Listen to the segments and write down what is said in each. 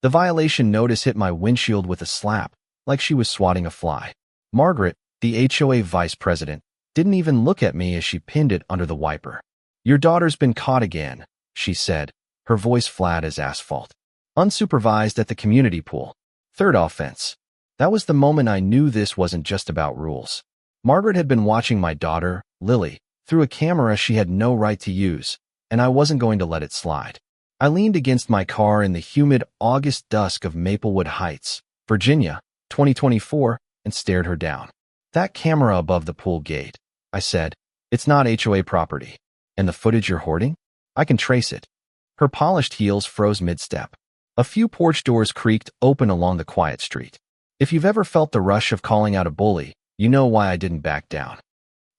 The violation notice hit my windshield with a slap, like she was swatting a fly. Margaret, the HOA vice president, didn't even look at me as she pinned it under the wiper. "Your daughter's been caught again," she said, her voice flat as asphalt. "Unsupervised at the community pool. Third offense." That was the moment I knew this wasn't just about rules. Margaret had been watching my daughter, Lily, through a camera she had no right to use, and I wasn't going to let it slide. I leaned against my car in the humid August dusk of Maplewood Heights, Virginia, 2024, and stared her down. "That camera above the pool gate," I said. "It's not HOA property. And the footage you're hoarding? I can trace it." Her polished heels froze mid-step. A few porch doors creaked open along the quiet street. If you've ever felt the rush of calling out a bully, you know why I didn't back down.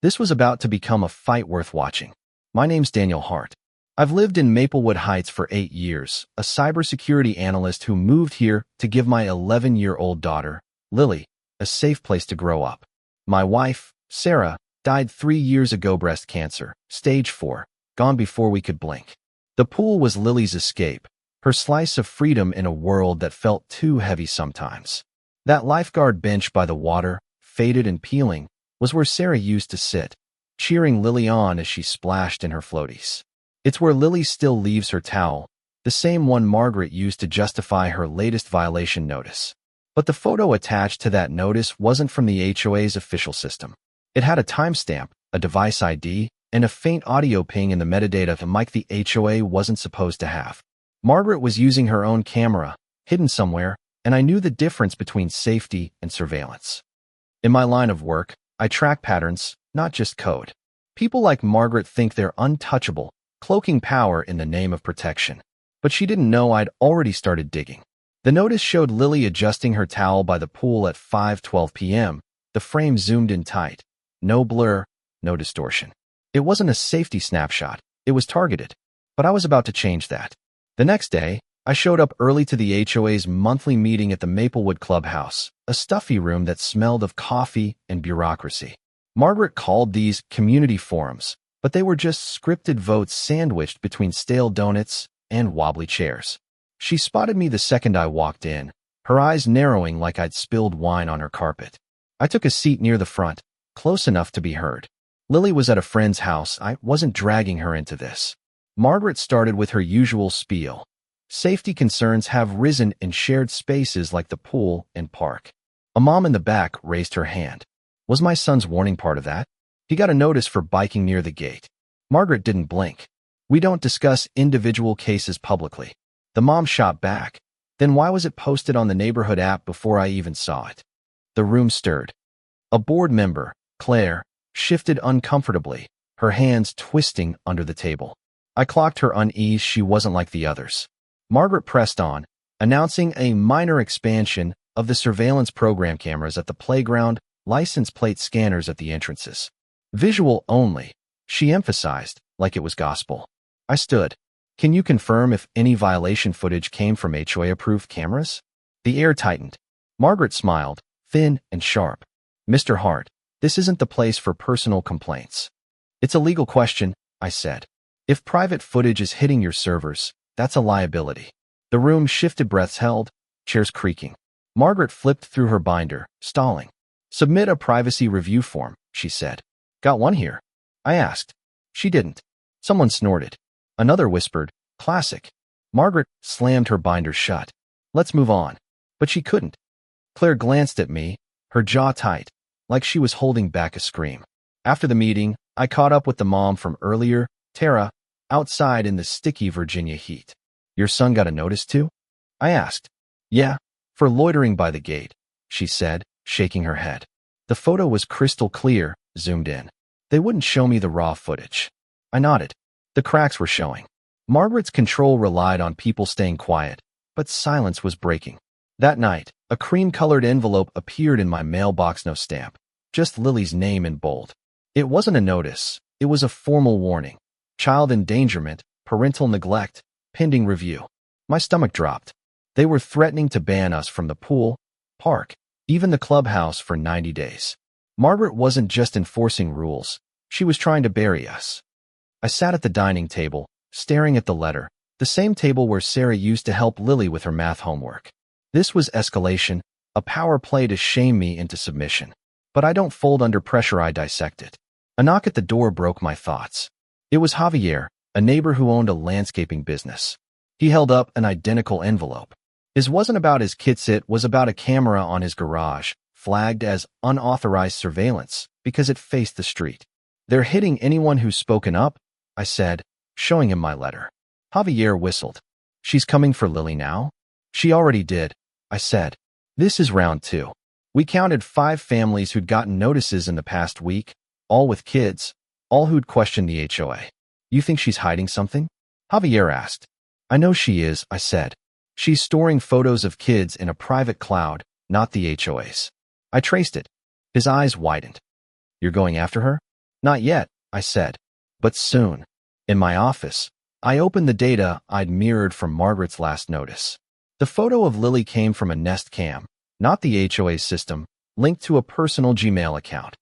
This was about to become a fight worth watching. "My name's Daniel Hart. I've lived in Maplewood Heights for 8 years, a cybersecurity analyst who moved here to give my 11-year-old daughter, Lily, a safe place to grow up. My wife, Sarah, died 3 years ago, breast cancer, stage 4, gone before we could blink." The pool was Lily's escape, her slice of freedom in a world that felt too heavy sometimes. That lifeguard bench by the water, faded and peeling, was where Sarah used to sit, cheering Lily on as she splashed in her floaties. It's where Lily still leaves her towel, the same one Margaret used to justify her latest violation notice. But the photo attached to that notice wasn't from the HOA's official system. It had a timestamp, a device ID, and a faint audio ping in the metadata of a mic the HOA wasn't supposed to have. Margaret was using her own camera, hidden somewhere, and I knew the difference between safety and surveillance. In my line of work, I track patterns, not just code. People like Margaret think they're untouchable, cloaking power in the name of protection. But she didn't know I'd already started digging. The notice showed Lily adjusting her towel by the pool at 5:12 p.m., the frame zoomed in tight. No blur, no distortion. It wasn't a safety snapshot, it was targeted. But I was about to change that. The next day, I showed up early to the HOA's monthly meeting at the Maplewood Clubhouse, a stuffy room that smelled of coffee and bureaucracy. Margaret called these community forums, but they were just scripted votes sandwiched between stale donuts and wobbly chairs. She spotted me the second I walked in, her eyes narrowing like I'd spilled wine on her carpet. I took a seat near the front, close enough to be heard. Lily was at a friend's house. I wasn't dragging her into this. Margaret started with her usual spiel. Safety concerns have risen in shared spaces like the pool and park. A mom in the back raised her hand. Was my son's warning part of that? He got a notice for biking near the gate. Margaret didn't blink. "We don't discuss individual cases publicly." The mom shot back. "Then why was it posted on the neighborhood app before I even saw it?" The room stirred. A board member, Claire, shifted uncomfortably, her hands twisting under the table. I clocked her unease. She wasn't like the others. Margaret pressed on, announcing a minor expansion of the surveillance program: cameras at the playground, license plate scanners at the entrances. "Visual only," she emphasized, like it was gospel. I stood. "Can you confirm if any violation footage came from HOA-approved cameras?" The air tightened. Margaret smiled, thin and sharp. "Mr. Hart, this isn't the place for personal complaints." "It's a legal question," I said. "If private footage is hitting your servers, that's a liability." The room shifted, breaths held, chairs creaking. Margaret flipped through her binder, stalling. "Submit a privacy review form," she said. "Got one here?" I asked. She didn't. Someone snorted. Another whispered, "Classic." Margaret slammed her binder shut. "Let's move on." But she couldn't. Claire glanced at me, her jaw tight, like she was holding back a scream. After the meeting, I caught up with the mom from earlier, Tara, outside in the sticky Virginia heat. "Your son got a notice too?" I asked. "Yeah, for loitering by the gate," she said, shaking her head. The photo was crystal clear, zoomed in. They wouldn't show me the raw footage. I nodded. The cracks were showing. Margaret's control relied on people staying quiet, but silence was breaking. That night, a cream-colored envelope appeared in my mailbox, no stamp, just Lily's name in bold. It wasn't a notice, it was a formal warning. Child endangerment, parental neglect, pending review. My stomach dropped. They were threatening to ban us from the pool, park, even the clubhouse for 90 days. Margaret wasn't just enforcing rules, she was trying to bury us. I sat at the dining table, staring at the letter, The same table where Sarah used to help Lily with her math homework. This was escalation, a power play to shame me into submission. But I don't fold under pressure, I dissect it. A knock at the door broke my thoughts. It was Javier, a neighbor who owned a landscaping business. He held up an identical envelope. His wasn't about his kits, it was about a camera on his garage, flagged as unauthorized surveillance because it faced the street. They're hitting anyone who's spoken up, I said, showing him my letter. Javier whistled. She's coming for Lily now? She already did, I said. This is round 2. We counted 5 families who'd gotten notices in the past week, all with kids, all who'd questioned the HOA. You think she's hiding something? Javier asked. I know she is, I said. She's storing photos of kids in a private cloud, not the HOA's. I traced it. His eyes widened. You're going after her? Not yet, I said. But soon. In my office, I opened the data I'd mirrored from Margaret's last notice. The photo of Lily came from a Nest Cam, not the HOA system, linked to a personal Gmail account,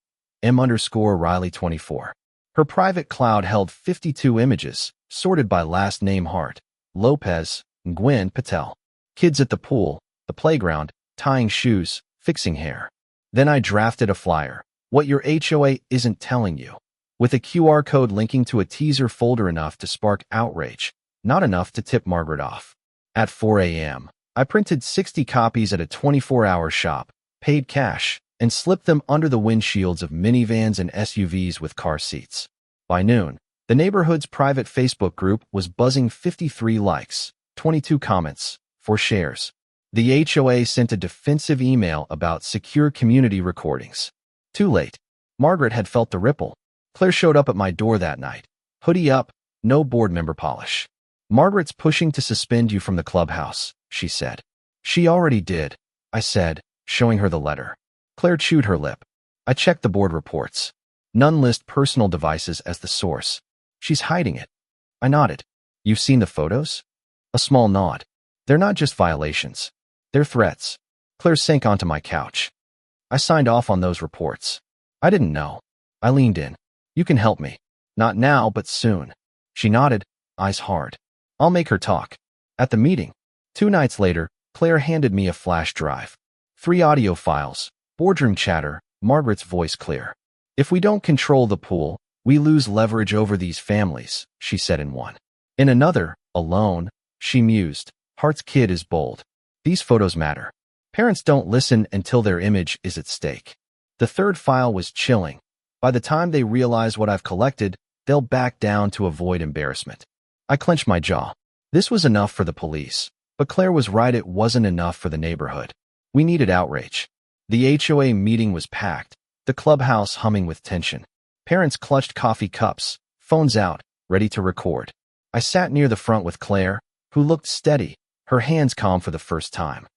M_Riley24. Her private cloud held 52 images, sorted by last name Hart, Lopez, and Gwen Patel. Kids at the pool, the playground, tying shoes, fixing hair. Then I drafted a flyer, what your HOA isn't telling you, with a QR code linking to a teaser folder enough to spark outrage, not enough to tip Margaret off. At 4 a.m., I printed 60 copies at a 24-hour shop, paid cash, and slipped them under the windshields of minivans and SUVs with car seats. By noon, the neighborhood's private Facebook group was buzzing 53 likes, 22 comments, 4 shares. The HOA sent a defensive email about secure community recordings. Too late. Margaret had felt the ripple. Claire showed up at my door that night. Hoodie up, no board member polish. Margaret's pushing to suspend you from the clubhouse, she said. She already did, I said, showing her the letter. Claire chewed her lip. I checked the board reports. None list personal devices as the source. She's hiding it. I nodded. You've seen the photos? A small nod. They're not just violations. They're threats. Claire sank onto my couch. I signed off on those reports. I didn't know. I leaned in. You can help me. Not now, but soon. She nodded, eyes hard. I'll make her talk. At the meeting. 2 nights later, Claire handed me a flash drive. 3 audio files, boardroom chatter, Margaret's voice clear. If we don't control the pool, we lose leverage over these families, she said in one. In another, alone, she mused, Hart's kid is bold. These photos matter. Parents don't listen until their image is at stake. The 3rd file was chilling. By the time they realize what I've collected, they'll back down to avoid embarrassment. I clenched my jaw. This was enough for the police. But Claire was right, it wasn't enough for the neighborhood. We needed outrage. The HOA meeting was packed, the clubhouse humming with tension. Parents clutched coffee cups, phones out, ready to record. I sat near the front with Claire, who looked steady, her hands calm for the first time.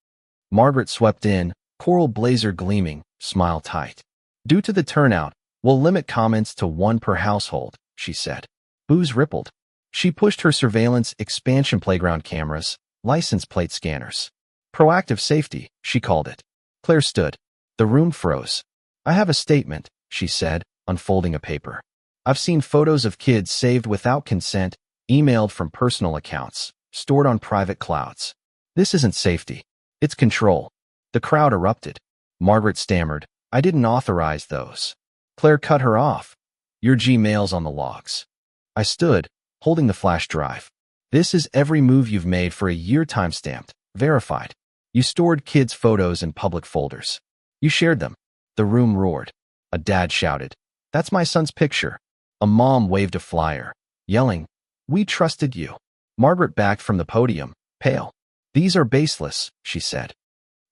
Margaret swept in, coral blazer gleaming, smile tight. Due to the turnout, we'll limit comments to 1 per household, she said. Boos rippled. She pushed her surveillance expansion playground cameras, license plate scanners. Proactive safety, she called it. Claire stood. The room froze. I have a statement, she said, unfolding a paper. I've seen photos of kids saved without consent, emailed from personal accounts, stored on private clouds. This isn't safety. It's control. The crowd erupted. Margaret stammered, I didn't authorize those. Claire cut her off. Your Gmail's on the logs. I stood, holding the flash drive. This is every move you've made for a year, timestamped, verified. You stored kids' photos in public folders. You shared them. The room roared. A dad shouted, That's my son's picture. A mom waved a flyer, yelling, We trusted you. Margaret backed from the podium, pale. These are baseless, she said.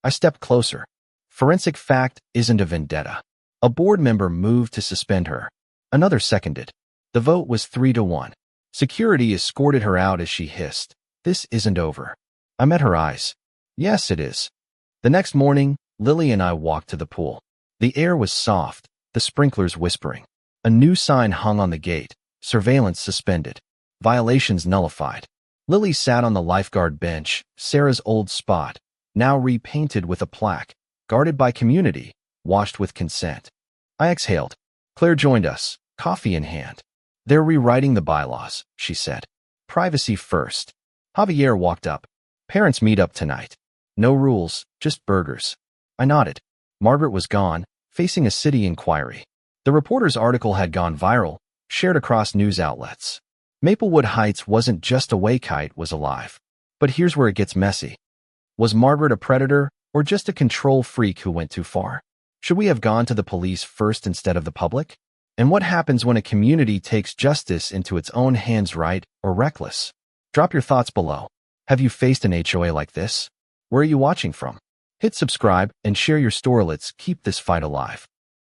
I stepped closer. Forensic fact isn't a vendetta. A board member moved to suspend her. Another seconded. The vote was 3-1. Security escorted her out as she hissed, This isn't over. I met her eyes. Yes, it is. The next morning, Lily and I walked to the pool. The air was soft, the sprinklers whispering. A new sign hung on the gate, surveillance suspended, violations nullified. Lily sat on the lifeguard bench, Sarah's old spot, now repainted with a plaque, guarded by community, washed with consent. I exhaled. Claire joined us, coffee in hand. They're rewriting the bylaws, she said. Privacy first. Javier walked up. Parents meet up tonight. No rules, just burgers. I nodded. Margaret was gone, facing a city inquiry. The reporter's article had gone viral, shared across news outlets. Maplewood Heights wasn't just a way kite was alive. But here's where it gets messy. Was Margaret a predator or just a control freak who went too far? Should we have gone to the police first instead of the public? And what happens when a community takes justice into its own hands, right or reckless? Drop your thoughts below. Have you faced an HOA like this? Where are you watching from? Hit subscribe and share your story. Let's keep this fight alive.